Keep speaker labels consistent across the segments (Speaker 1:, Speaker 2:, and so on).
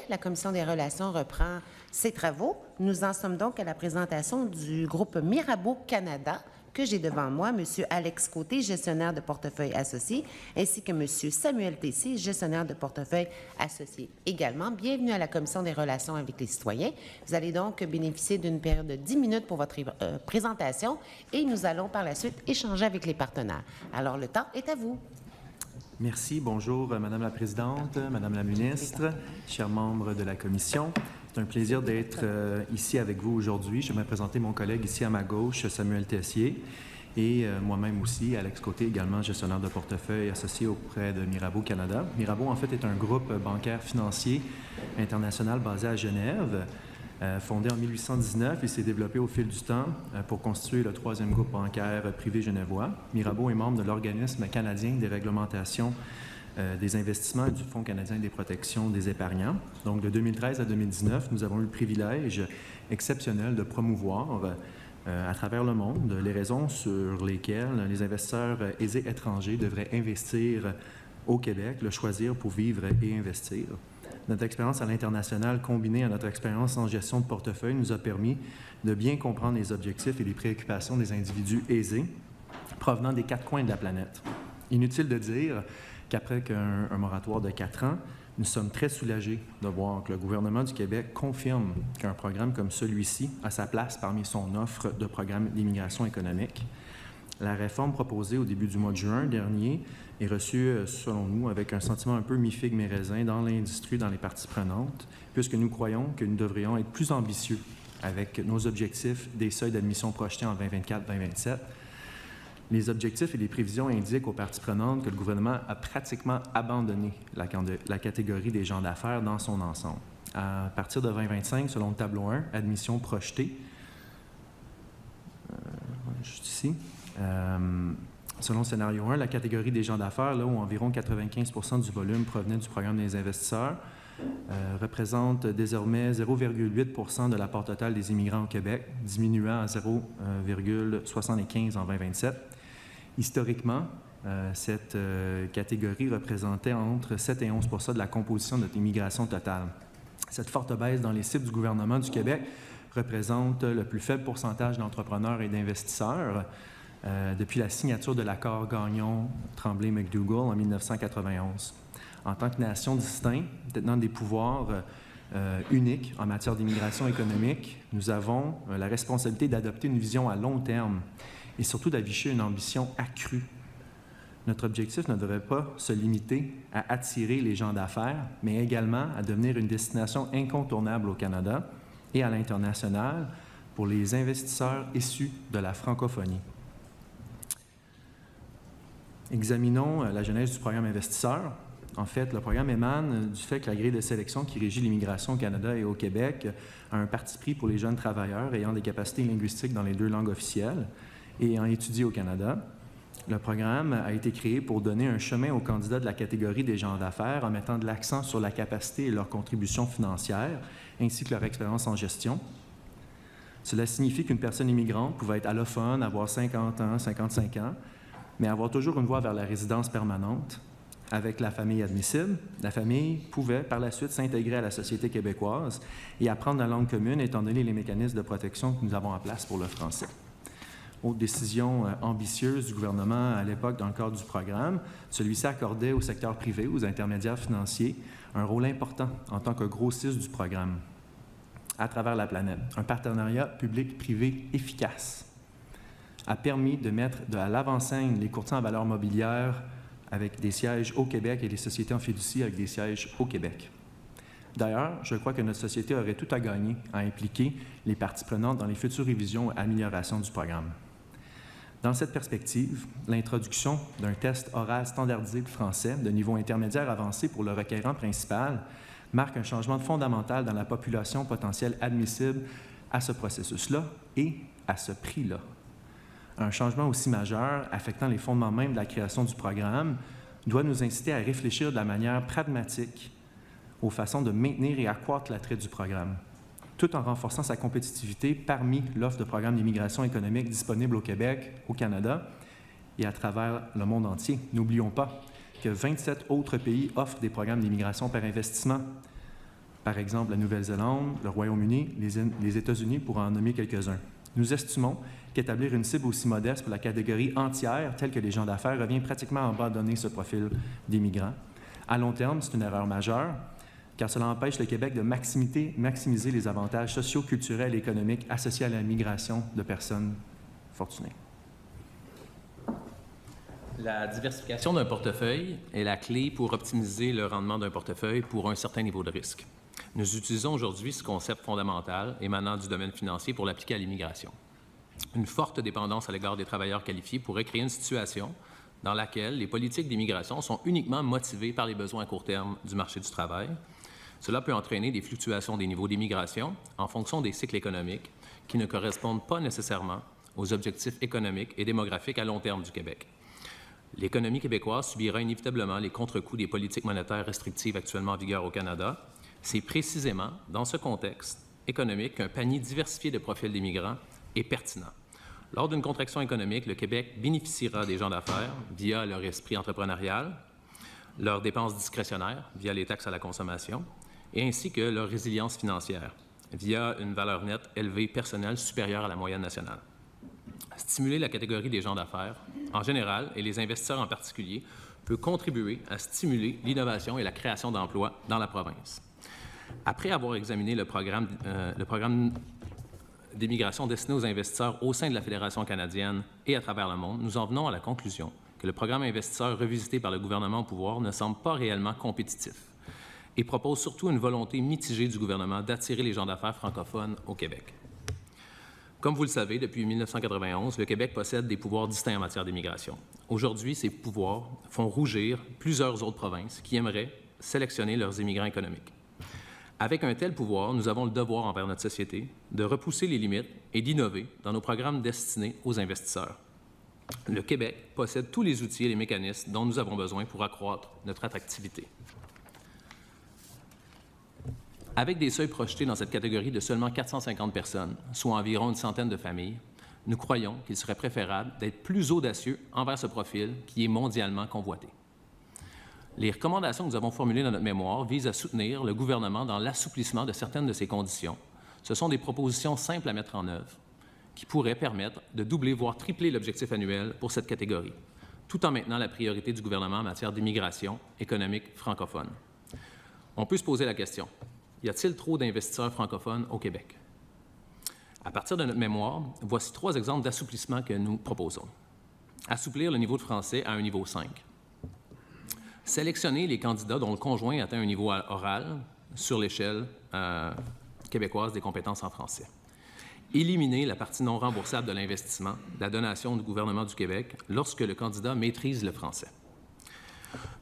Speaker 1: La Commission des relations reprend ses travaux. Nous en sommes donc à la présentation du groupe Mirabeau Canada, que j'ai devant moi, M. Alex Côté, gestionnaire de portefeuille associé, ainsi que M. Samuel Tessier, gestionnaire de portefeuille associé également. Bienvenue à la Commission des relations avec les citoyens. Vous allez donc bénéficier d'une période de 10 minutes pour votre présentation et nous allons par la suite échanger avec les partenaires. Alors, le temps est à vous.
Speaker 2: Merci. Bonjour, Madame la Présidente, Madame la Ministre, chers membres de la Commission. C'est un plaisir d'être ici avec vous aujourd'hui. Je vais me présenter mon collègue ici à ma gauche, Samuel Tessier, et moi-même aussi, Alex Côté, également gestionnaire de portefeuille associé auprès de Mirabeau Canada. Mirabeau, en fait, est un groupe bancaire financier international basé à Genève. Fondé en 1819, il s'est développé au fil du temps pour constituer le troisième groupe bancaire privé genevois. Mirabeau est membre de l'Organisme canadien des réglementations des investissements et du Fonds canadien des protections des épargnants. Donc, de 2013 à 2019, nous avons eu le privilège exceptionnel de promouvoir à travers le monde les raisons sur lesquelles les investisseurs aisés étrangers devraient investir au Québec, le choisir pour vivre et investir. Notre expérience à l'international, combinée à notre expérience en gestion de portefeuille, nous a permis de bien comprendre les objectifs et les préoccupations des individus aisés provenant des quatre coins de la planète. Inutile de dire qu'après un moratoire de 4 ans, nous sommes très soulagés de voir que le gouvernement du Québec confirme qu'un programme comme celui-ci a sa place parmi son offre de programme d'immigration économique. La réforme proposée au début du mois de juin dernier est reçue, selon nous, avec un sentiment un peu mi-figue mi-raisin dans l'industrie, dans les parties prenantes, puisque nous croyons que nous devrions être plus ambitieux avec nos objectifs des seuils d'admission projetés en 2024-2027. Les objectifs et les prévisions indiquent aux parties prenantes que le gouvernement a pratiquement abandonné la catégorie des gens d'affaires dans son ensemble. À partir de 2025, selon le tableau 1, admission projetée, juste ici, selon le scénario 1, la catégorie des gens d'affaires, là où environ 95% du volume provenait du programme des investisseurs, représente désormais 0,8% de l'apport total des immigrants au Québec, diminuant à 0,75 en 2027. Historiquement, cette catégorie représentait entre 7 et 11% de la composition de notre immigration totale. Cette forte baisse dans les cibles du gouvernement du Québec représente le plus faible pourcentage d'entrepreneurs et d'investisseurs depuis la signature de l'accord Gagnon-Tremblay-McDougall en 1991. En tant que nation distincte, détenant des pouvoirs uniques en matière d'immigration économique, nous avons la responsabilité d'adopter une vision à long terme et surtout d'afficher une ambition accrue. Notre objectif ne devrait pas se limiter à attirer les gens d'affaires, mais également à devenir une destination incontournable au Canada et à l'international pour les investisseurs issus de la francophonie. Examinons la genèse du programme investisseur. En fait, le programme émane du fait que la grille de sélection qui régit l'immigration au Canada et au Québec a un parti pris pour les jeunes travailleurs ayant des capacités linguistiques dans les 2 langues officielles et ayant étudié au Canada. Le programme a été créé pour donner un chemin aux candidats de la catégorie des gens d'affaires en mettant de l'accent sur la capacité et leur contribution financière, ainsi que leur expérience en gestion. Cela signifie qu'une personne immigrante pouvait être allophone, avoir 50 ans, 55 ans, mais avoir toujours une voie vers la résidence permanente. Avec la famille admissible, la famille pouvait par la suite s'intégrer à la société québécoise et apprendre la langue commune étant donné les mécanismes de protection que nous avons en place pour le français. Autre décision ambitieuse du gouvernement à l'époque dans le cadre du programme, celui-ci accordait au secteur privé, aux intermédiaires financiers, un rôle important en tant que grossiste du programme à travers la planète. Un partenariat public-privé efficace a permis de mettre à l'avant-scène les courtiers en valeurs mobilières avec des sièges au Québec et les sociétés en fiducie avec des sièges au Québec. D'ailleurs, je crois que notre société aurait tout à gagner à impliquer les parties prenantes dans les futures révisions et améliorations du programme. Dans cette perspective, l'introduction d'un test oral standardisé de français de niveau intermédiaire avancé pour le requérant principal marque un changement fondamental dans la population potentielle admissible à ce processus-là et à ce prix-là. Un changement aussi majeur, affectant les fondements même de la création du programme, doit nous inciter à réfléchir de la manière pragmatique aux façons de maintenir et accroître l'attrait du programme, tout en renforçant sa compétitivité parmi l'offre de programmes d'immigration économique disponible au Québec, au Canada et à travers le monde entier. N'oublions pas que 27 autres pays offrent des programmes d'immigration par investissement. Par exemple, la Nouvelle-Zélande, le Royaume-Uni, les États-Unis, pour en nommer quelques-uns. Nous estimons qu'établir une cible aussi modeste pour la catégorie entière, telle que les gens d'affaires, revient pratiquement à abandonner ce profil des migrants. À long terme, c'est une erreur majeure, car cela empêche le Québec de maximiser les avantages sociaux, culturels et économiques associés à la migration de personnes fortunées.
Speaker 3: La diversification d'un portefeuille est la clé pour optimiser le rendement d'un portefeuille pour un certain niveau de risque. Nous utilisons aujourd'hui ce concept fondamental émanant du domaine financier pour l'appliquer à l'immigration. Une forte dépendance à l'égard des travailleurs qualifiés pourrait créer une situation dans laquelle les politiques d'immigration sont uniquement motivées par les besoins à court terme du marché du travail. Cela peut entraîner des fluctuations des niveaux d'immigration en fonction des cycles économiques qui ne correspondent pas nécessairement aux objectifs économiques et démographiques à long terme du Québec. L'économie québécoise subira inévitablement les contre-coups des politiques monétaires restrictives actuellement en vigueur au Canada. C'est précisément dans ce contexte économique qu'un panier diversifié de profils d'immigrants est pertinent. Lors d'une contraction économique, le Québec bénéficiera des gens d'affaires via leur esprit entrepreneurial, leurs dépenses discrétionnaires via les taxes à la consommation, et ainsi que leur résilience financière via une valeur nette élevée personnelle supérieure à la moyenne nationale. Stimuler la catégorie des gens d'affaires, en général, et les investisseurs en particulier, peut contribuer à stimuler l'innovation et la création d'emplois dans la province. Après avoir examiné le programme d'immigration destiné aux investisseurs au sein de la Fédération canadienne et à travers le monde, nous en venons à la conclusion que le programme investisseur revisité par le gouvernement au pouvoir ne semble pas réellement compétitif et propose surtout une volonté mitigée du gouvernement d'attirer les gens d'affaires francophones au Québec. Comme vous le savez, depuis 1991, le Québec possède des pouvoirs distincts en matière d'immigration. Aujourd'hui, ces pouvoirs font rougir plusieurs autres provinces qui aimeraient sélectionner leurs immigrants économiques. Avec un tel pouvoir, nous avons le devoir envers notre société de repousser les limites et d'innover dans nos programmes destinés aux investisseurs. Le Québec possède tous les outils et les mécanismes dont nous avons besoin pour accroître notre attractivité. Avec des seuils projetés dans cette catégorie de seulement 450 personnes, soit environ une centaine de familles, nous croyons qu'il serait préférable d'être plus audacieux envers ce profil qui est mondialement convoité. Les recommandations que nous avons formulées dans notre mémoire visent à soutenir le gouvernement dans l'assouplissement de certaines de ces conditions. Ce sont des propositions simples à mettre en œuvre qui pourraient permettre de doubler, voire tripler l'objectif annuel pour cette catégorie, tout en maintenant la priorité du gouvernement en matière d'immigration économique francophone. On peut se poser la question, y a-t-il trop d'investisseurs francophones au Québec? À partir de notre mémoire, voici 3 exemples d'assouplissement que nous proposons. Assouplir le niveau de français à un niveau 5. Sélectionner les candidats dont le conjoint atteint un niveau oral sur l'échelle québécoise des compétences en français. Éliminer la partie non remboursable de l'investissement, la donation du gouvernement du Québec, lorsque le candidat maîtrise le français.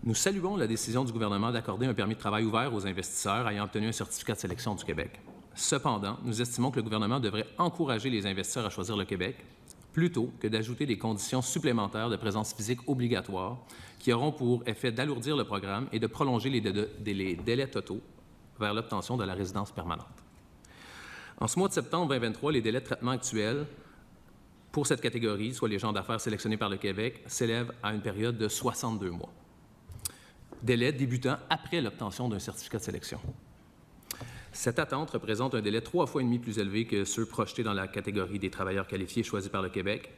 Speaker 3: Nous saluons la décision du gouvernement d'accorder un permis de travail ouvert aux investisseurs ayant obtenu un certificat de sélection du Québec. Cependant, nous estimons que le gouvernement devrait encourager les investisseurs à choisir le Québec plutôt que d'ajouter des conditions supplémentaires de présence physique obligatoires qui auront pour effet d'alourdir le programme et de prolonger les délais totaux vers l'obtention de la résidence permanente. En ce mois de septembre 2023, les délais de traitement actuels pour cette catégorie, soit les gens d'affaires sélectionnés par le Québec, s'élèvent à une période de 62 mois. Délai débutant après l'obtention d'un certificat de sélection. Cette attente représente un délai 3 fois et demi plus élevé que ceux projetés dans la catégorie des travailleurs qualifiés choisis par le Québec.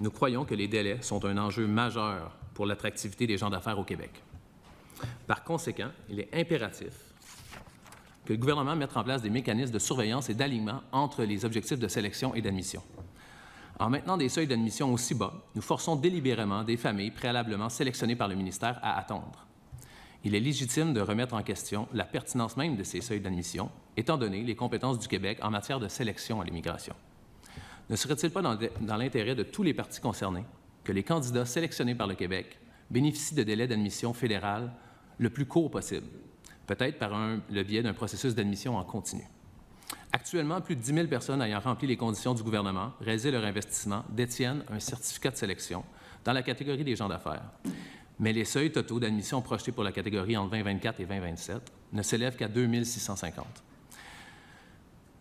Speaker 3: Nous croyons que les délais sont un enjeu majeur pour l'attractivité des gens d'affaires au Québec. Par conséquent, il est impératif que le gouvernement mette en place des mécanismes de surveillance et d'alignement entre les objectifs de sélection et d'admission. En maintenant des seuils d'admission aussi bas, nous forçons délibérément des familles préalablement sélectionnées par le ministère à attendre. Il est légitime de remettre en question la pertinence même de ces seuils d'admission, étant donné les compétences du Québec en matière de sélection à l'immigration. Ne serait-il pas dans l'intérêt de tous les partis concernés que les candidats sélectionnés par le Québec bénéficient de délais d'admission fédéral le plus court possible, peut-être par le biais d'un processus d'admission en continu? Actuellement, plus de 10 000 personnes ayant rempli les conditions du gouvernement, réalisé leur investissement, détiennent un certificat de sélection dans la catégorie des gens d'affaires. Mais les seuils totaux d'admission projetés pour la catégorie entre 2024 et 2027 ne s'élèvent qu'à 2 650.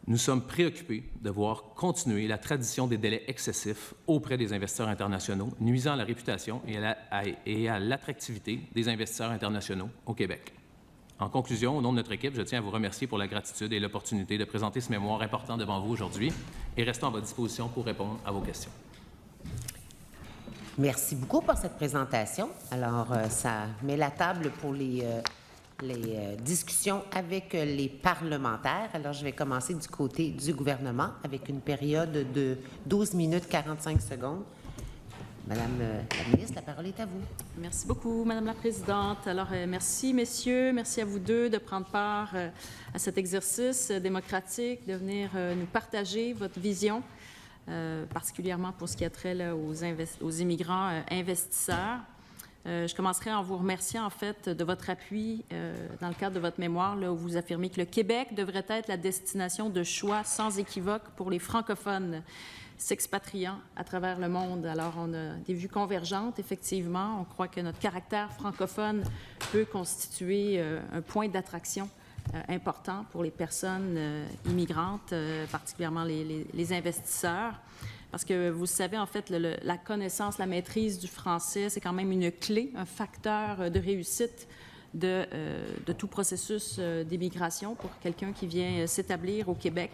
Speaker 3: Nous sommes préoccupés de voir continuer la tradition des délais excessifs auprès des investisseurs internationaux, nuisant à la réputation et à l'attractivité des investisseurs internationaux au Québec. En conclusion, au nom de notre équipe, je tiens à vous remercier pour la gratitude et l'opportunité de présenter ce mémoire important devant vous aujourd'hui et restons à votre disposition pour répondre à vos questions.
Speaker 1: Merci beaucoup pour cette présentation. Alors, ça met la table pour les discussions avec les parlementaires. Alors, je vais commencer du côté du gouvernement avec une période de 12 minutes 45 secondes. Madame la ministre, la parole est à vous.
Speaker 4: Merci beaucoup, Madame la Présidente. Alors, merci, messieurs, merci à vous deux de prendre part à cet exercice démocratique, de venir nous partager votre vision, particulièrement pour ce qui a trait là, aux immigrants investisseurs. Je commencerai en vous remerciant, en fait, de votre appui dans le cadre de votre mémoire, là, où vous affirmez que le Québec devrait être la destination de choix sans équivoque pour les francophones s'expatriant à travers le monde. Alors, on a des vues convergentes, effectivement. On croit que notre caractère francophone peut constituer un point d'attraction important pour les personnes immigrantes, particulièrement les investisseurs. Parce que vous savez, en fait, la connaissance, la maîtrise du français, c'est quand même une clé, un facteur de réussite de tout processus d'immigration pour quelqu'un qui vient s'établir au Québec.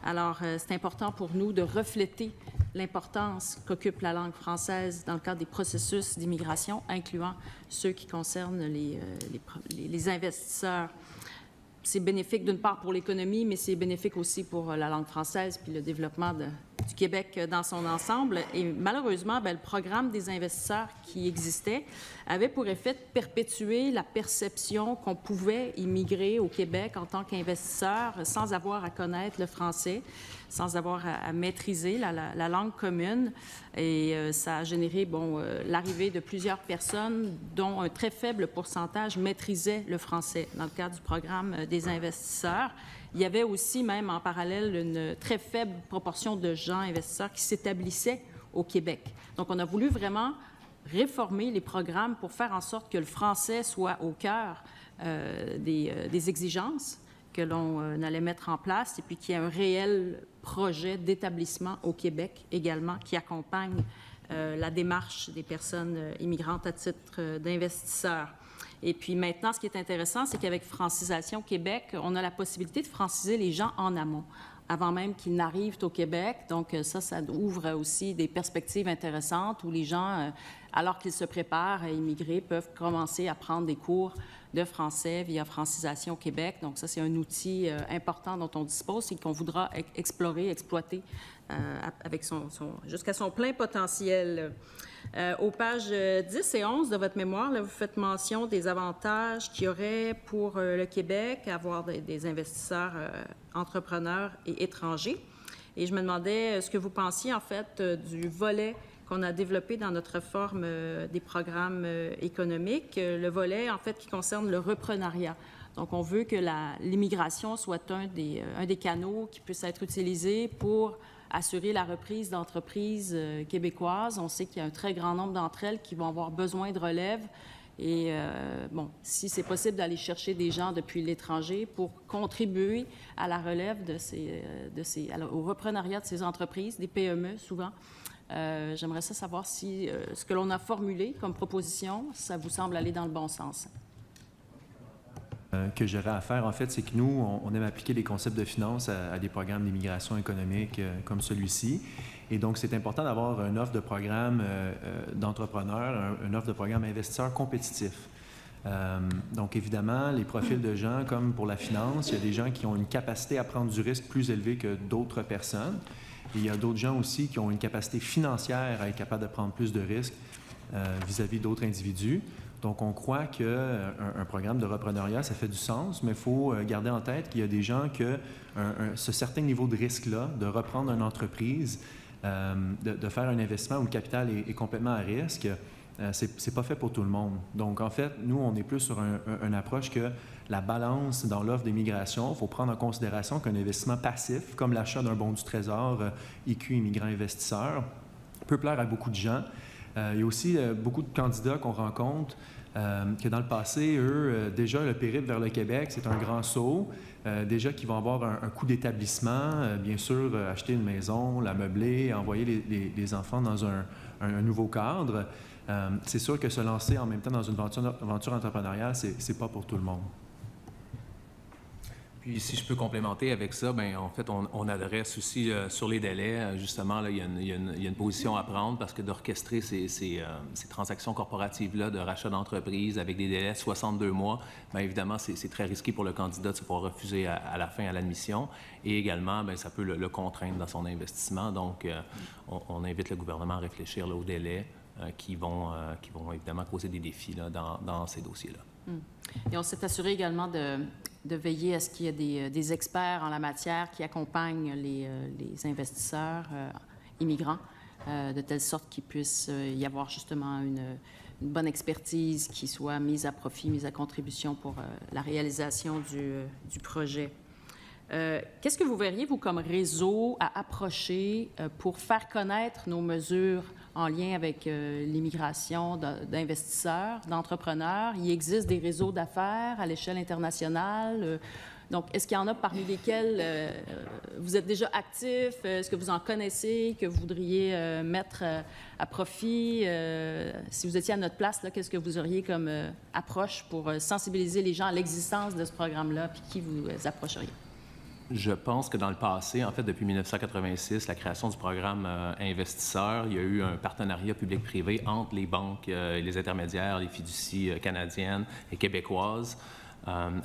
Speaker 4: Alors, c'est important pour nous de refléter l'importance qu'occupe la langue française dans le cadre des processus d'immigration, incluant ceux qui concernent les investisseurs. C'est bénéfique d'une part pour l'économie, mais c'est bénéfique aussi pour la langue française puis le développement du Québec dans son ensemble. Et malheureusement, bien, le programme des investisseurs qui existait avait pour effet de perpétuer la perception qu'on pouvait immigrer au Québec en tant qu'investisseur sans avoir à connaître le français, sans avoir à maîtriser la langue commune. Et ça a généré l'arrivée de plusieurs personnes dont un très faible pourcentage maîtrisait le français dans le cadre du programme des investisseurs. Il y avait aussi, même en parallèle, une très faible proportion de gens investisseurs qui s'établissaient au Québec. Donc, on a voulu vraiment réformer les programmes pour faire en sorte que le français soit au cœur des exigences que l'on allait mettre en place et puis qu'il y ait un réel projet d'établissement au Québec également qui accompagne la démarche des personnes immigrantes à titre d'investisseurs. Et puis maintenant, ce qui est intéressant, c'est qu'avec Francisation Québec, on a la possibilité de franciser les gens en amont, avant même qu'ils n'arrivent au Québec. Donc ça ouvre aussi des perspectives intéressantes où les gens, alors qu'ils se préparent à immigrer, peuvent commencer à prendre des cours de français via Francisation Québec. Donc ça, c'est un outil important dont on dispose et qu'on voudra explorer, exploiter avec jusqu'à son plein potentiel. Aux pages 10 et 11 de votre mémoire, là, vous faites mention des avantages qu'il y aurait pour le Québec à avoir des investisseurs entrepreneurs et étrangers. Et je me demandais ce que vous pensiez, en fait, du volet qu'on a développé dans notre réforme des programmes économiques, le volet, en fait, qui concerne le reprenariat. Donc, on veut que l'immigration soit un des canaux qui puisse être utilisé pour assurer la reprise d'entreprises québécoises. On sait qu'il y a un très grand nombre d'entre elles qui vont avoir besoin de relève. Et, si c'est possible d'aller chercher des gens depuis l'étranger pour contribuer à la relève au reprenariat de ces entreprises, des PME souvent, j'aimerais savoir si ce que l'on a formulé comme proposition, ça vous semble aller dans le bon sens.
Speaker 2: Que j'aurais à faire, en fait, c'est que nous, on aime appliquer les concepts de finance à des programmes d'immigration économique comme celui-ci. Et donc, c'est important d'avoir une offre de programme d'entrepreneurs, une offre de programme investisseurs compétitif. Donc, évidemment, les profils de gens, comme pour la finance, il y a des gens qui ont une capacité à prendre du risque plus élevée que d'autres personnes. Et il y a d'autres gens aussi qui ont une capacité financière à être capable de prendre plus de risques vis-à-vis d'autres individus. Donc, on croit qu'un programme de reprenariat, ça fait du sens, mais il faut garder en tête qu'il y a des gens que ce certain niveau de risque-là, de reprendre une entreprise, de faire un investissement où le capital est complètement à risque, c'est pas fait pour tout le monde. Donc, en fait, nous, on est plus sur une approche que la balance dans l'offre d'immigration, il faut prendre en considération qu'un investissement passif, comme l'achat d'un bon du Trésor, IQ Immigrant Investisseur, peut plaire à beaucoup de gens. Il y a aussi beaucoup de candidats qu'on rencontre que dans le passé, eux, déjà le périple vers le Québec, c'est un grand saut. Déjà qu'ils vont avoir un coût d'établissement, bien sûr, acheter une maison, la meubler, envoyer les enfants dans un nouveau cadre. C'est sûr que se lancer en même temps dans une aventure entrepreneuriale, c'est pas pour tout le monde.
Speaker 3: Puis, si je peux complémenter avec ça, bien, en fait, on adresse aussi sur les délais. Justement, là, il y a une position à prendre parce que d'orchestrer ces transactions corporatives-là de rachat d'entreprise avec des délais de 62 mois, bien évidemment, c'est très risqué pour le candidat de se pouvoir refuser à la fin à l'admission. Et également, bien, ça peut le contraindre dans son investissement. Donc, on invite le gouvernement à réfléchir là, aux délais qui vont évidemment causer des défis là, dans ces dossiers-là.
Speaker 4: Et on s'est assuré également de veiller à ce qu'il y ait des experts en la matière qui accompagnent les investisseurs immigrants, de telle sorte qu'il puisse y avoir justement une bonne expertise qui soit mise à profit, mise à contribution pour la réalisation du projet. Qu'est-ce que vous verriez, vous, comme réseau à approcher pour faire connaître nos mesures en lien avec l'immigration d'investisseurs, d'entrepreneurs? Il existe des réseaux d'affaires à l'échelle internationale. Donc, est-ce qu'il y en a parmi lesquels vous êtes déjà actif? Est-ce que vous en connaissez, que vous voudriez mettre à profit? Si vous étiez à notre place, qu'est-ce que vous auriez comme approche pour sensibiliser les gens à l'existence de ce programme-là, puis qui vous approcheriez?
Speaker 3: Je pense que dans le passé, en fait, depuis 1986, la création du programme Investisseurs, il y a eu un partenariat public-privé entre les banques et les intermédiaires, les fiducies canadiennes et québécoises.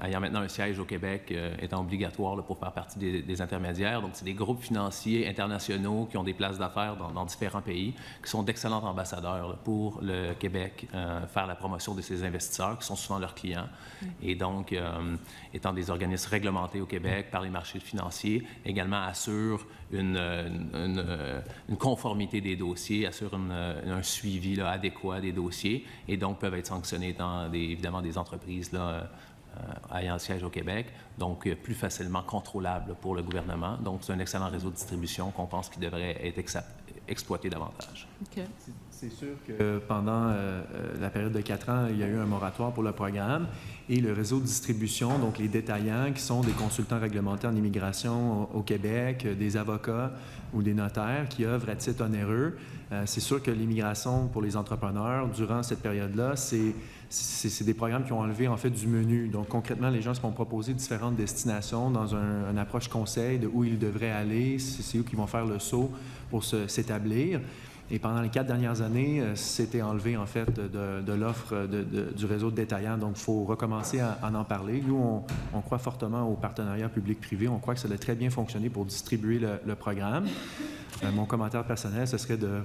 Speaker 3: Ayant maintenant un siège au Québec, étant obligatoire là, pour faire partie des intermédiaires. Donc, c'est des groupes financiers internationaux qui ont des places d'affaires dans différents pays, qui sont d'excellents ambassadeurs là, pour le Québec, faire la promotion de ces investisseurs, qui sont souvent leurs clients. Et donc, étant des organismes réglementés au Québec par les marchés financiers, également assurent une conformité des dossiers, assurent un suivi là, adéquat des dossiers, et donc peuvent être sanctionnés dans évidemment des entreprises là, ayant le siège au Québec, donc plus facilement contrôlable pour le gouvernement. Donc, c'est un excellent réseau de distribution qu'on pense qu'il devrait être exploité davantage.
Speaker 4: Okay.
Speaker 2: C'est sûr que pendant la période de 4 ans, il y a eu un moratoire pour le programme et le réseau de distribution, donc les détaillants qui sont des consultants réglementaires en immigration au Québec, des avocats ou des notaires qui œuvrent à titre onéreux. C'est sûr que l'immigration pour les entrepreneurs, durant cette période-là, c'est des programmes qui ont enlevé en fait du menu. Donc concrètement, les gens se font proposer différentes destinations dans une approche conseil de où ils devraient aller, c'est eux qui vont faire le saut pour s'établir. Et pendant les 4 dernières années, c'était enlevé en fait de l'offre du réseau de détaillants. Donc il faut recommencer à en parler. Nous, on croit fortement au partenariat public-privé. On croit que ça a très bien fonctionné pour distribuer le programme. Mon commentaire personnel, ce serait de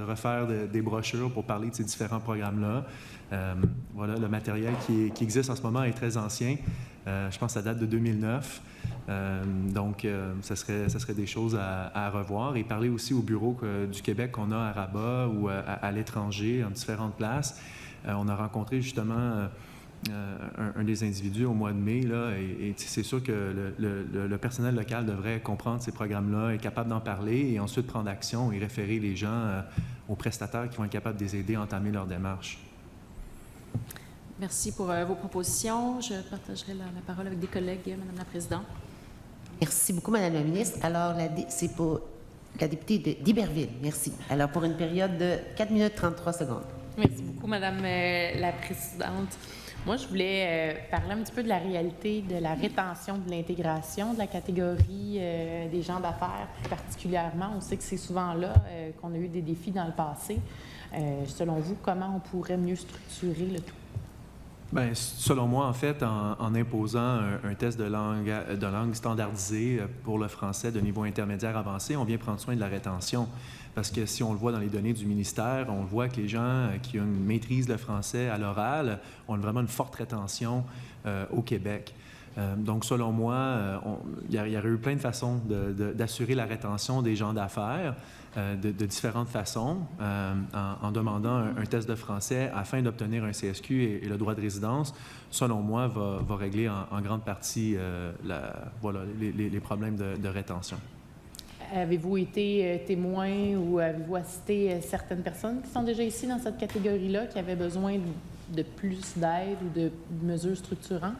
Speaker 2: refaire des brochures pour parler de ces différents programmes-là. Le matériel qui existe en ce moment est très ancien. Je pense que ça date de 2009. Donc, ça serait des choses à revoir. Et parler aussi au bureau du Québec qu'on a à Rabat ou à l'étranger, en différentes places. On a rencontré justement un des individus au mois de mai, là, et c'est sûr que le personnel local devrait comprendre ces programmes-là, être capable d'en parler et ensuite prendre action et référer les gens aux prestataires qui vont être capables de les aider à entamer leur démarche.
Speaker 4: Merci pour vos propositions. Je partagerai la parole avec des collègues, Madame la Présidente.
Speaker 1: Merci beaucoup, Madame la ministre. Alors, c'est pour la députée d'Iberville. Merci. Alors, pour une période de 4 minutes 33 secondes.
Speaker 5: Merci beaucoup, Madame la Présidente. Moi, je voulais parler un petit peu de la réalité de la rétention de l'intégration de la catégorie des gens d'affaires, plus particulièrement. On sait que c'est souvent là qu'on a eu des défis dans le passé. Selon vous, comment on pourrait mieux structurer le tout?
Speaker 2: Bien, selon moi, en fait, en imposant un test de langue standardisé pour le français de niveau intermédiaire avancé, on vient prendre soin de la rétention. Parce que si on le voit dans les données du ministère, on voit que les gens qui ont une maîtrise de français à l'oral ont vraiment une forte rétention au Québec. Donc, selon moi, il y aurait eu plein de façons d'assurer la rétention des gens d'affaires de différentes façons, en demandant un test de français afin d'obtenir un CSQ et le droit de résidence, selon moi, va régler en grande partie les problèmes de rétention.
Speaker 5: Avez-vous été témoin ou avez-vous assisté certaines personnes qui sont déjà ici dans cette catégorie-là, qui avaient besoin de plus d'aide ou de mesures structurantes?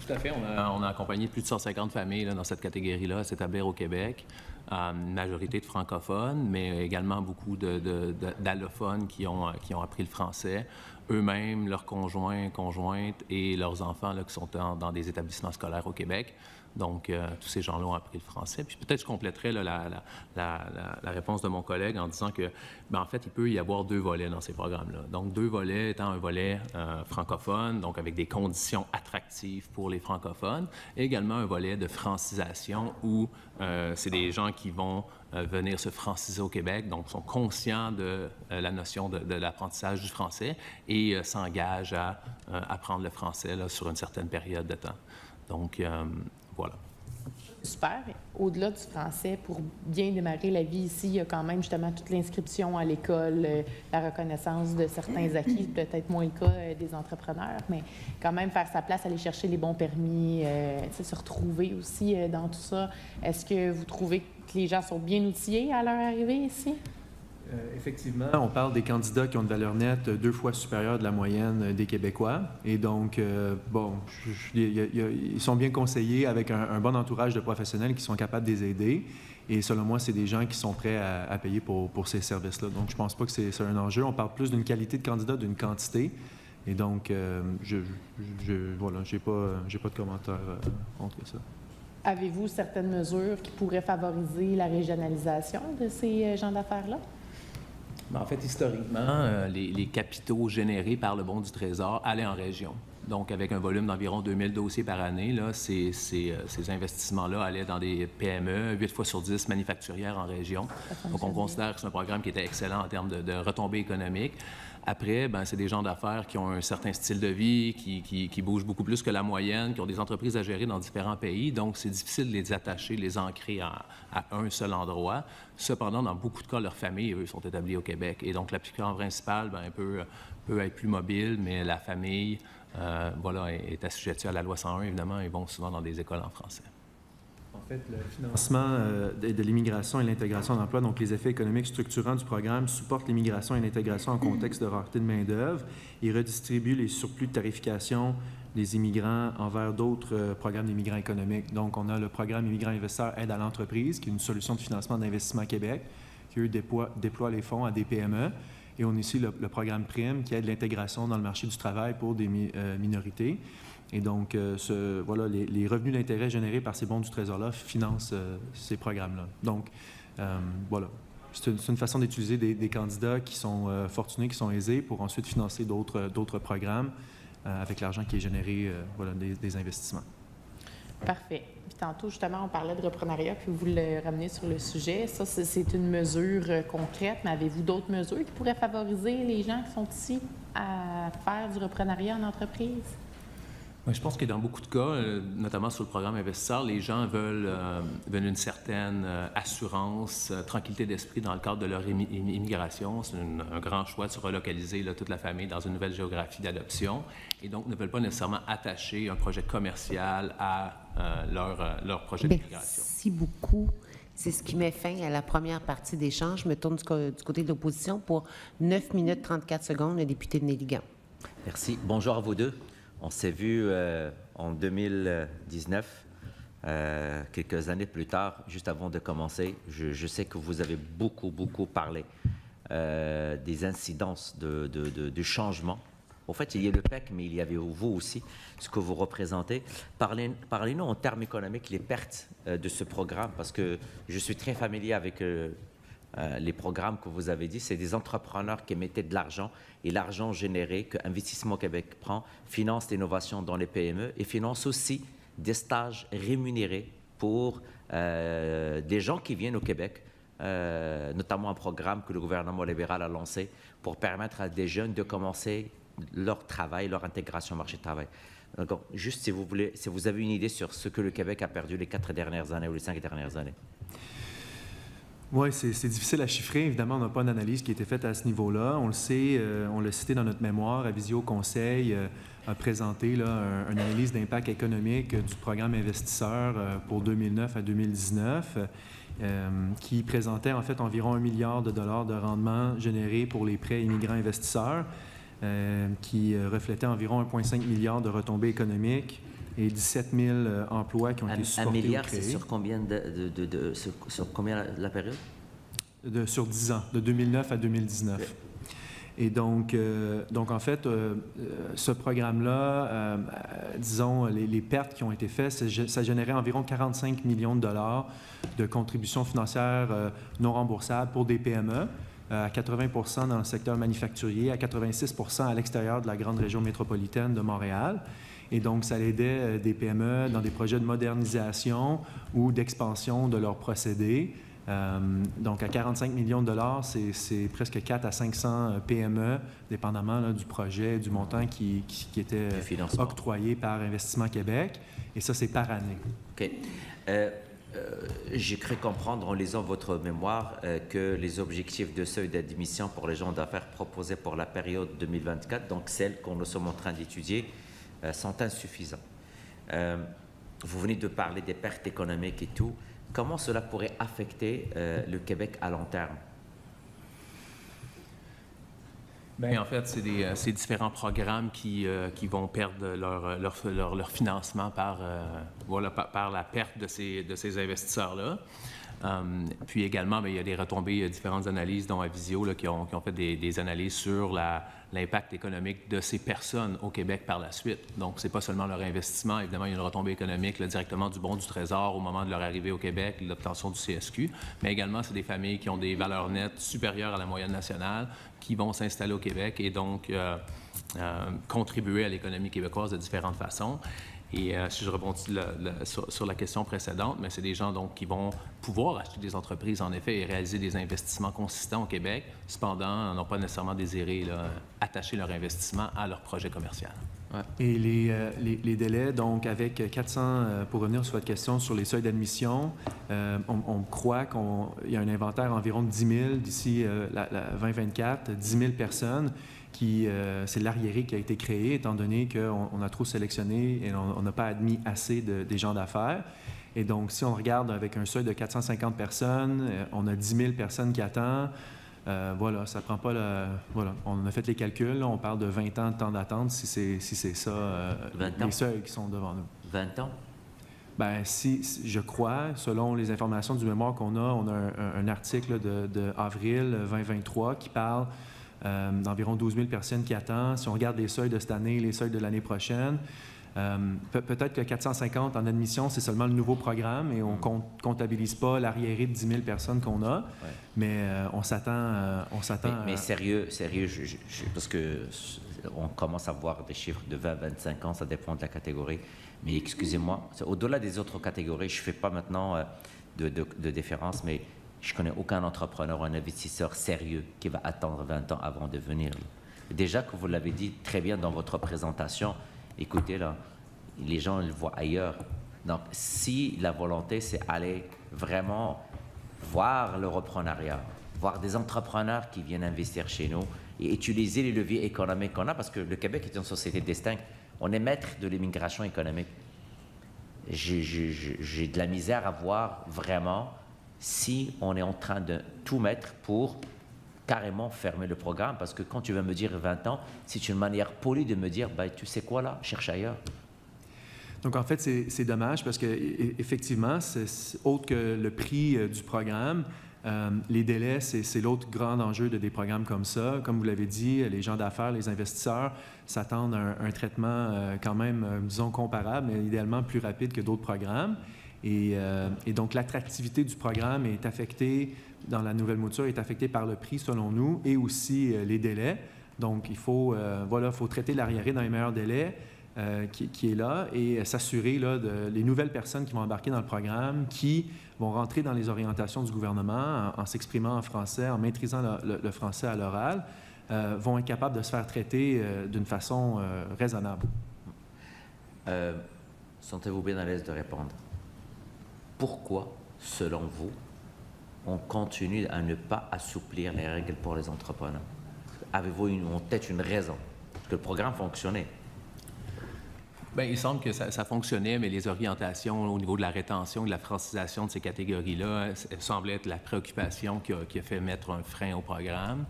Speaker 3: Tout à fait. On a accompagné plus de 150 familles là, dans cette catégorie-là à s'établir au Québec. Une majorité de francophones, mais également beaucoup d'allophones qui ont appris le français. eux-mêmes, leurs conjoints, conjointes et leurs enfants là, qui sont dans des établissements scolaires au Québec. Donc, tous ces gens-là ont appris le français. Puis peut-être je compléterai là, la réponse de mon collègue en disant que, bien, en fait, il peut y avoir 2 volets dans ces programmes-là. Donc, 2 volets étant un volet francophone, donc avec des conditions attractives pour les francophones, et également un volet de francisation où c'est des gens qui vont venir se franciser au Québec, donc sont conscients de la notion de l'apprentissage du français et s'engagent à apprendre le français là, sur une certaine période de temps. Donc, voilà.
Speaker 5: Super. Au-delà du français, pour bien démarrer la vie ici, il y a quand même justement toute l'inscription à l'école, la reconnaissance de certains acquis, peut-être moins le cas des entrepreneurs, mais quand même faire sa place, aller chercher les bons permis, se retrouver aussi dans tout ça. Est-ce que vous trouvez que les gens sont bien outillés à leur arrivée ici?
Speaker 2: Effectivement, on parle des candidats qui ont une valeur nette 2 fois supérieure de la moyenne des Québécois. Et donc, bon, ils sont bien conseillés avec un bon entourage de professionnels qui sont capables de les aider. Et selon moi, c'est des gens qui sont prêts à payer pour ces services-là. Donc, je ne pense pas que c'est un enjeu. On parle plus d'une qualité de candidat, d'une quantité. Et donc, voilà, j'ai pas de commentaire contre ça.
Speaker 5: Avez-vous certaines mesures qui pourraient favoriser la régionalisation de ces gens d'affaires-là?
Speaker 3: En fait, historiquement, les capitaux générés par le Bon du Trésor allaient en région. Donc, avec un volume d'environ 2000 dossiers par année, là, ces investissements-là allaient dans des PME, 8 fois sur 10 manufacturières en région. Donc, on considère que c'est un programme qui était excellent en termes de retombées économiques. Après, ben, c'est des gens d'affaires qui ont un certain style de vie, qui bougent beaucoup plus que la moyenne, qui ont des entreprises à gérer dans différents pays. Donc, c'est difficile de les attacher, de les ancrer à un seul endroit. Cependant, dans beaucoup de cas, leurs familles, eux, sont établies au Québec. Et donc, l'applicant principal ben, peut être plus mobile, mais la famille, voilà, est assujettie à la loi 101, évidemment, et vont souvent dans des écoles en français.
Speaker 2: En fait, le financement de l'immigration et l'intégration d'emploi, donc les effets économiques structurants du programme, supportent l'immigration et l'intégration en contexte de rareté de main-d'œuvre et redistribue les surplus de tarification des immigrants envers d'autres programmes d'immigrants économiques. Donc, on a le programme Immigrants investisseurs aide à l'entreprise, qui est une solution de financement d'Investissement Québec, qui, eux, déploie les fonds à des PME. Et on a aussi le programme PRIM, qui aide l'intégration dans le marché du travail pour des minorités. Et donc, voilà, les revenus d'intérêt générés par ces bons du Trésor-là financent ces programmes-là. Donc, voilà, c'est une façon d'utiliser des candidats qui sont fortunés, qui sont aisés, pour ensuite financer d'autres programmes avec l'argent qui est généré, voilà, des investissements.
Speaker 5: Parfait. Puis tantôt, justement, on parlait de reprenariat, puis vous le ramenez sur le sujet. Ça, c'est une mesure concrète, mais avez-vous d'autres mesures qui pourraient favoriser les gens qui sont ici à faire du reprenariat en entreprise?
Speaker 3: Oui, je pense que dans beaucoup de cas, notamment sur le programme investisseur, les gens veulent une certaine assurance, tranquillité d'esprit dans le cadre de leur immigration. C'est un grand choix de se relocaliser là, toute la famille dans une nouvelle géographie d'adoption et donc ne veulent pas nécessairement attacher un projet commercial à leur projet d'immigration.
Speaker 1: Merci beaucoup. C'est ce qui met fin à la première partie d'échange. Je me tourne du côté de l'opposition pour 9 minutes 34 secondes, le député de Néligan.
Speaker 6: Merci. Bonjour à vous deux. On s'est vu en 2019, quelques années plus tard, juste avant de commencer. Je sais que vous avez beaucoup parlé des incidences du changement. En fait, il y a le PEC, mais il y avait vous aussi, ce que vous représentez. Parlez-nous en termes économiques les pertes de ce programme, parce que je suis très familier avec les programmes que vous avez dit. C'est des entrepreneurs qui mettaient de l'argent et l'argent généré que Investissement Québec prend finance l'innovation dans les PME et finance aussi des stages rémunérés pour des gens qui viennent au Québec, notamment un programme que le gouvernement libéral a lancé pour permettre à des jeunes de commencer leur travail, leur intégration au marché du travail. Donc, juste si vous avez une idée sur ce que le Québec a perdu les 4 dernières années ou les 5 dernières années.
Speaker 2: Oui, c'est difficile à chiffrer. Évidemment, on n'a pas d'analyse qui a été faite à ce niveau-là. On le sait, on l'a cité dans notre mémoire. Avisio Conseil a présenté là, une analyse d'impact économique du programme investisseur pour 2009 à 2019 qui présentait en fait environ 1 milliard de dollars de rendement généré pour les prêts immigrants investisseurs qui reflétait environ 1,5 milliard de retombées économiques et 17 000 emplois qui ont été supportés.
Speaker 6: 1 milliard,
Speaker 2: ou créés.
Speaker 6: c'est sur combien sur combien la période?
Speaker 2: Sur 10 ans, de 2009 à 2019. Et donc en fait, ce programme-là, disons, les pertes qui ont été faites, ça générait environ 45 millions de dollars de contributions financières non remboursables pour des PME, à 80 dans le secteur manufacturier, à 86 à l'extérieur de la grande région métropolitaine de Montréal. Et donc, ça aidait des PME dans des projets de modernisation ou d'expansion de leurs procédés. Donc, à 45 millions de dollars, c'est presque 400 à 500 PME, dépendamment là, du projet, du montant qui était octroyé par Investissement Québec. Et ça, c'est par année.
Speaker 6: OK. J'ai cru comprendre en lisant votre mémoire que les objectifs de seuil d'admission pour les gens d'affaires proposés pour la période 2024, donc celles qu'on nous sommes en train d'étudier, sont insuffisants. Vous venez de parler des pertes économiques et tout. Comment cela pourrait affecter le Québec à long terme?
Speaker 3: Bien, en fait, c'est différents programmes qui vont perdre leur financement par la perte de ces investisseurs-là. Puis également, bien, il y a des retombées, différentes analyses, dont Avisio, là, qui ont fait des analyses sur l'impact économique de ces personnes au Québec par la suite. Donc, ce n'est pas seulement leur investissement. Évidemment, il y a une retombée économique là, directement du bon du Trésor au moment de leur arrivée au Québec, l'obtention du CSQ. Mais également, c'est des familles qui ont des valeurs nettes supérieures à la moyenne nationale qui vont s'installer au Québec et donc contribuer à l'économie québécoise de différentes façons. Et si je rebondis sur la question précédente, mais c'est des gens donc qui vont pouvoir acheter des entreprises, en effet, et réaliser des investissements consistants au Québec. Cependant, n'ont pas nécessairement désiré là, attacher leur investissement à leur projet commercial.
Speaker 2: Ouais. Et les délais, donc avec 400, pour revenir sur votre question sur les seuils d'admission, on croit qu'il y a un inventaire environ de 10 000 d'ici la 2024, 10 000 personnes. C'est l'arriéré qui a été créé, étant donné qu'on a trop sélectionné et on n'a pas admis assez des gens d'affaires. Et donc, si on regarde avec un seuil de 450 personnes, on a 10 000 personnes qui attendent. Voilà, ça prend pas voilà, on a fait les calculs, là, on parle de 20 ans de temps d'attente si c'est ça, les seuils qui sont devant nous.
Speaker 6: 20 ans?
Speaker 2: Bien, je crois, selon les informations du mémoire qu'on a, on a un article de avril 2023 qui parle d'environ 12 000 personnes qui attendent. Si on regarde les seuils de cette année, les seuils de l'année prochaine, peut-être que 450 en admission, c'est seulement le nouveau programme et on ne comptabilise pas l'arriéré de 10 000 personnes qu'on a, ouais. Mais on s'attend
Speaker 6: mais sérieux, parce qu'on commence à voir des chiffres de 20-25 ans, ça dépend de la catégorie. Mais excusez-moi, au-delà des autres catégories, je ne fais pas maintenant de différence, mais je ne connais aucun entrepreneur ou un investisseur sérieux qui va attendre 20 ans avant de venir. Déjà que vous l'avez dit très bien dans votre présentation, écoutez, là, les gens le voient ailleurs. Donc, si la volonté, c'est aller vraiment voir le reprenariat, voir des entrepreneurs qui viennent investir chez nous et utiliser les leviers économiques qu'on a, parce que le Québec est une société distincte. On est maître de l'immigration économique. J'ai de la misère à voir vraiment si on est en train de tout mettre pour carrément fermer le programme, parce que quand tu vas me dire 20 ans, c'est une manière polie de me dire, ben, tu sais quoi là, cherche ailleurs.
Speaker 2: Donc en fait, c'est dommage parce que effectivement, autre que le prix du programme, les délais, c'est l'autre grand enjeu de des programmes comme ça. Comme vous l'avez dit, les gens d'affaires, les investisseurs s'attendent à un traitement quand même, disons, comparable, mais idéalement plus rapide que d'autres programmes. Et donc, l'attractivité du programme est affectée, dans la nouvelle mouture, est affectée par le prix, selon nous, et aussi les délais. Donc, il faut traiter l'arriéré dans les meilleurs délais qui est là et s'assurer là, les nouvelles personnes qui vont embarquer dans le programme, qui vont rentrer dans les orientations du gouvernement en s'exprimant en français, en maîtrisant le français à l'oral, vont être capables de se faire traiter d'une façon raisonnable.
Speaker 6: Sentez-vous bien à l'aise de répondre. Pourquoi, selon vous, on continue à ne pas assouplir les règles pour les entrepreneurs? Avez-vous en tête une raison? Parce que le programme fonctionnait.
Speaker 3: Bien, il semble que ça fonctionnait, mais les orientations au niveau de la rétention et de la francisation de ces catégories-là semblaient être la préoccupation qui a fait mettre un frein au programme.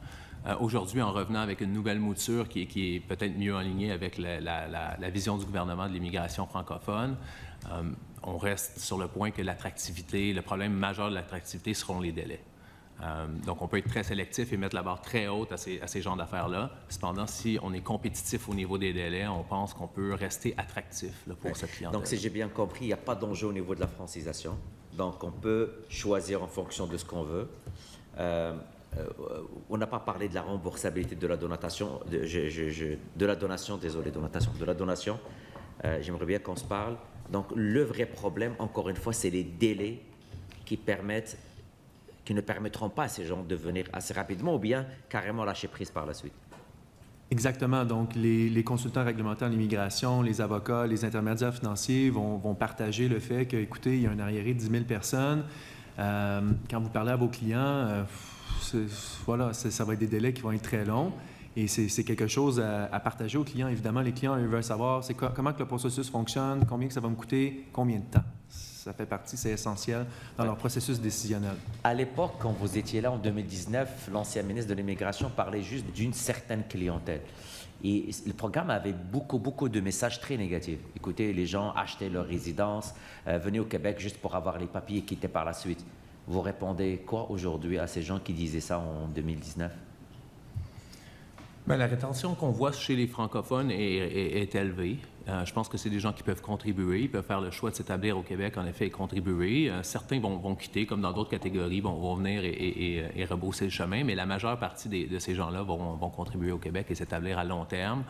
Speaker 3: Aujourd'hui, en revenant avec une nouvelle mouture qui est peut-être mieux alignée avec la vision du gouvernement de l'immigration francophone, on reste sur le point que l'attractivité, le problème majeur de l'attractivité seront les délais. Donc, on peut être très sélectif et mettre la barre très haute à ces genres d'affaires-là. Cependant, si on est compétitif au niveau des délais, on pense qu'on peut rester attractif là, pour cette clientèle.
Speaker 6: Donc, si j'ai bien compris, il n'y a pas d'enjeu au niveau de la francisation. Donc, on peut choisir en fonction de ce qu'on veut. On n'a pas parlé de la remboursabilité de la donation. J'aimerais bien qu'on se parle. Donc, le vrai problème, encore une fois, c'est les délais qui ne permettront pas à ces gens de venir assez rapidement ou bien carrément lâcher prise par la suite.
Speaker 2: Exactement. Donc, les consultants réglementaires en immigration, les avocats, les intermédiaires financiers vont partager le fait que, écoutez, il y a un arriéré de 10 000 personnes. Quand vous parlez à vos clients, ça va être des délais qui vont être très longs. Et c'est quelque chose à partager aux clients. Évidemment, les clients, ils veulent savoir comment que le processus fonctionne, combien que ça va me coûter, combien de temps. Ça fait partie, c'est essentiel dans leur processus décisionnel.
Speaker 6: À l'époque, quand vous étiez là en 2019, l'ancien ministre de l'Immigration parlait juste d'une certaine clientèle. Et le programme avait beaucoup de messages très négatifs. Écoutez, les gens achetaient leur résidence, venaient au Québec juste pour avoir les papiers et quittaient par la suite. Vous répondez quoi aujourd'hui à ces gens qui disaient ça en 2019?
Speaker 3: Bien, la rétention qu'on voit chez les francophones est élevée. Je pense que c'est des gens qui peuvent contribuer, ils peuvent faire le choix de s'établir au Québec, en effet, et contribuer. Certains vont quitter, comme dans d'autres catégories, vont venir et rebrousser le chemin, mais la majeure partie de ces gens-là vont contribuer au Québec et s'établir à long terme,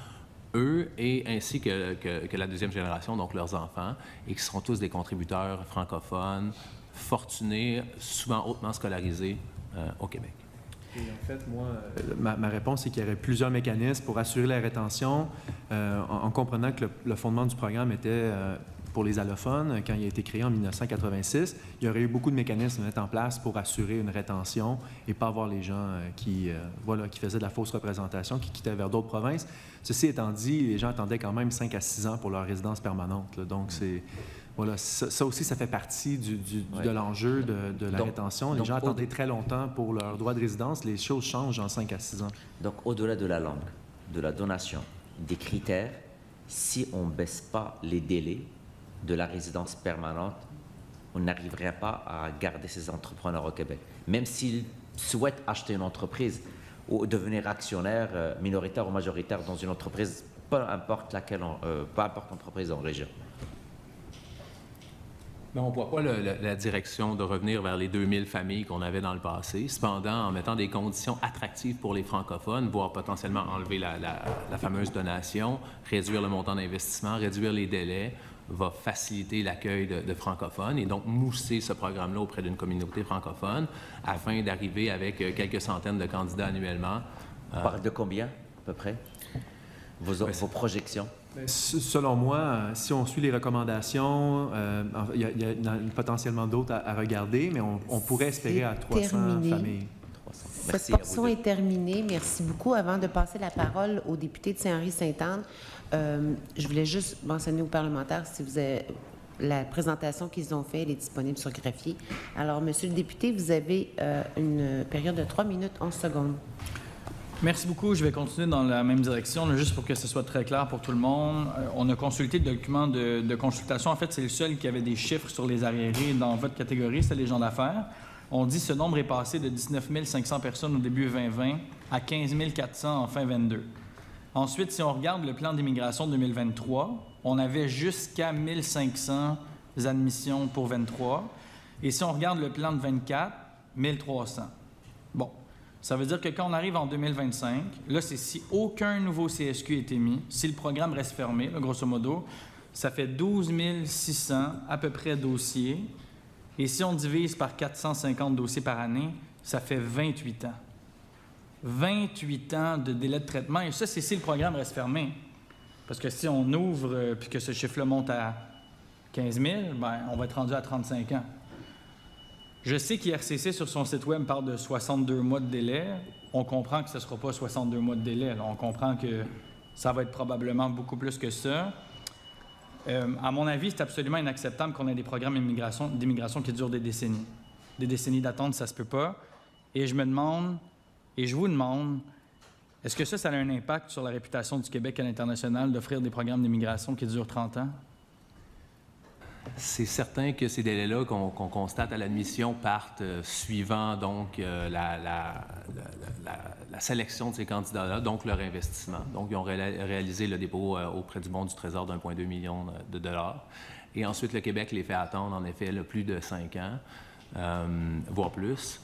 Speaker 3: eux et ainsi que la deuxième génération, donc leurs enfants, et qui seront tous des contributeurs francophones, fortunés, souvent hautement scolarisés au Québec.
Speaker 2: Et en fait, moi, ma réponse, c'est qu'il y aurait plusieurs mécanismes pour assurer la rétention, en comprenant que le fondement du programme était pour les allophones. Quand il a été créé en 1986, il y aurait eu beaucoup de mécanismes à mettre en place pour assurer une rétention et pas avoir les gens qui faisaient de la fausse représentation, qui quittaient vers d'autres provinces. Ceci étant dit, les gens attendaient quand même 5 à 6 ans pour leur résidence permanente. Là. Donc, ça aussi, ça fait partie de l'enjeu de la rétention. Les gens attendaient très longtemps pour leur droit de résidence. Les choses changent en 5 à 6 ans.
Speaker 6: Donc, au-delà de la langue, de la donation, des critères, si on ne baisse pas les délais de la résidence permanente, on n'arriverait pas à garder ces entrepreneurs au Québec. Même s'ils souhaitent acheter une entreprise ou devenir actionnaire minoritaire ou majoritaire dans une entreprise, peu importe l'entreprise en région.
Speaker 3: Mais on ne voit pas la direction de revenir vers les 2000 familles qu'on avait dans le passé. Cependant, en mettant des conditions attractives pour les francophones, voire potentiellement enlever la fameuse donation, réduire le montant d'investissement, réduire les délais, va faciliter l'accueil de francophones et donc mousser ce programme-là auprès d'une communauté francophone afin d'arriver avec quelques centaines de candidats annuellement.
Speaker 6: On parle de combien, à peu près? Vos projections?
Speaker 2: Selon moi, si on suit les recommandations, il y a potentiellement d'autres à regarder, mais on pourrait espérer à 300 familles.
Speaker 1: Cette portion est terminée. Merci beaucoup. Avant de passer la parole au député de Saint-Henri-Sainte-Anne, je voulais juste mentionner aux parlementaires si vous avez la présentation qu'ils ont faite, elle est disponible sur Graphier. Alors, Monsieur le député, vous avez une période de 3 minutes 11 secondes.
Speaker 7: Merci beaucoup. Je vais continuer dans la même direction, juste pour que ce soit très clair pour tout le monde. On a consulté le document de consultation. En fait, c'est le seul qui avait des chiffres sur les arriérés dans votre catégorie, c'est les gens d'affaires. On dit que ce nombre est passé de 19 500 personnes au début 2020 à 15 400 en fin 2022. Ensuite, si on regarde le plan d'immigration 2023, on avait jusqu'à 1 500 admissions pour 23. Et si on regarde le plan de 24, 1 300. Bon. Ça veut dire que quand on arrive en 2025, là, c'est si aucun nouveau CSQ est émis, si le programme reste fermé, là, grosso modo, ça fait 12 600 à peu près dossiers. Et si on divise par 450 dossiers par année, ça fait 28 ans. 28 ans de délai de traitement. Et ça, c'est si le programme reste fermé. Parce que si on ouvre puis que ce chiffre-là monte à 15 000, bien, on va être rendu à 35 ans. Je sais qu'IRCC, sur son site web, parle de 62 mois de délai. On comprend que ce ne sera pas 62 mois de délai. Là. On comprend que ça va être probablement beaucoup plus que ça. À mon avis, c'est absolument inacceptable qu'on ait des programmes d'immigration qui durent des décennies. Des décennies d'attente, ça ne se peut pas. Et je me demande, et je vous demande, est-ce que ça a un impact sur la réputation du Québec à l'international d'offrir des programmes d'immigration qui durent 30 ans?
Speaker 3: C'est certain que ces délais-là qu'on constate à l'admission partent suivant donc la sélection de ces candidats-là, donc leur investissement. Donc, ils ont réalisé le dépôt auprès du Fonds du Trésor d'1,2 million de dollars. Et ensuite, le Québec les fait attendre, en effet, plus de 5 ans, voire plus.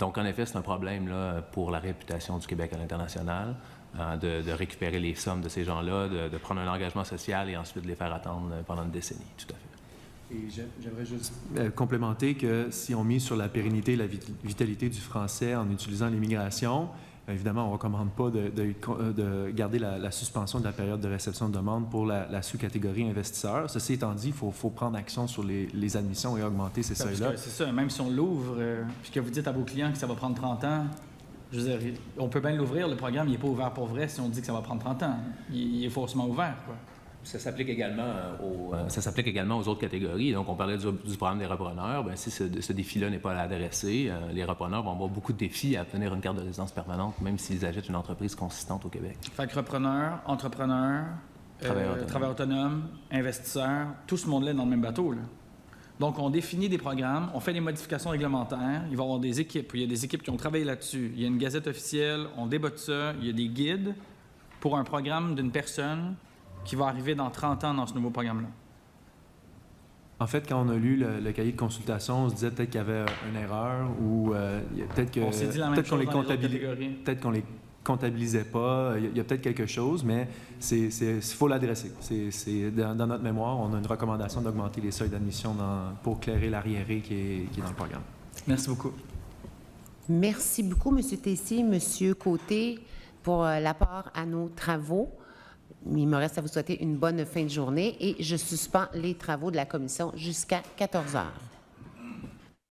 Speaker 3: Donc, en effet, c'est un problème là, pour la réputation du Québec à l'international, de récupérer les sommes de ces gens-là, de prendre un engagement social et ensuite de les faire attendre pendant une décennie, tout à fait.
Speaker 2: Et j'aimerais juste complémenter que si on mise sur la pérennité et la vitalité du français en utilisant l'immigration, évidemment, on ne recommande pas de garder la suspension de la période de réception de demande pour la sous-catégorie investisseurs. Ceci étant dit, il faut prendre action sur les admissions et augmenter ces seuils-là.
Speaker 7: C'est ça, même si on l'ouvre, puis que vous dites à vos clients que ça va prendre 30 ans, je veux dire, on peut bien l'ouvrir, le programme, il n'est pas ouvert pour vrai si on dit que ça va prendre 30 ans. Il est faussement ouvert, quoi.
Speaker 3: Ça s'applique également aux autres catégories. Donc, on parlait du programme des repreneurs. Bien, si ce défi-là n'est pas adressé, les repreneurs vont avoir beaucoup de défis à obtenir une carte de résidence permanente, même s'ils achètent une entreprise consistante au Québec.
Speaker 7: Fait que repreneurs, entrepreneurs, travailleurs autonomes, investisseurs, tout ce monde-là est dans le même bateau, là. Donc, on définit des programmes, on fait des modifications réglementaires, il va y avoir des équipes, il y a des équipes qui ont travaillé là-dessus, il y a une gazette officielle, on débat de ça, il y a des guides pour un programme d'une personne qui va arriver dans 30 ans dans ce nouveau programme-là.
Speaker 2: En fait, quand on a lu le cahier de consultation, on se disait peut-être qu'il y avait une erreur ou peut-être qu'on les comptabilisait pas. Il y a peut-être quelque chose, mais il faut l'adresser. Dans notre mémoire, on a une recommandation d'augmenter les seuils d'admission pour clairer l'arriéré qui est dans le programme.
Speaker 7: Merci beaucoup.
Speaker 1: Merci beaucoup, M. Tessier, M. Côté, pour l'apport à nos travaux. Il me reste à vous souhaiter une bonne fin de journée et je suspends les travaux de la commission jusqu'à 14 heures.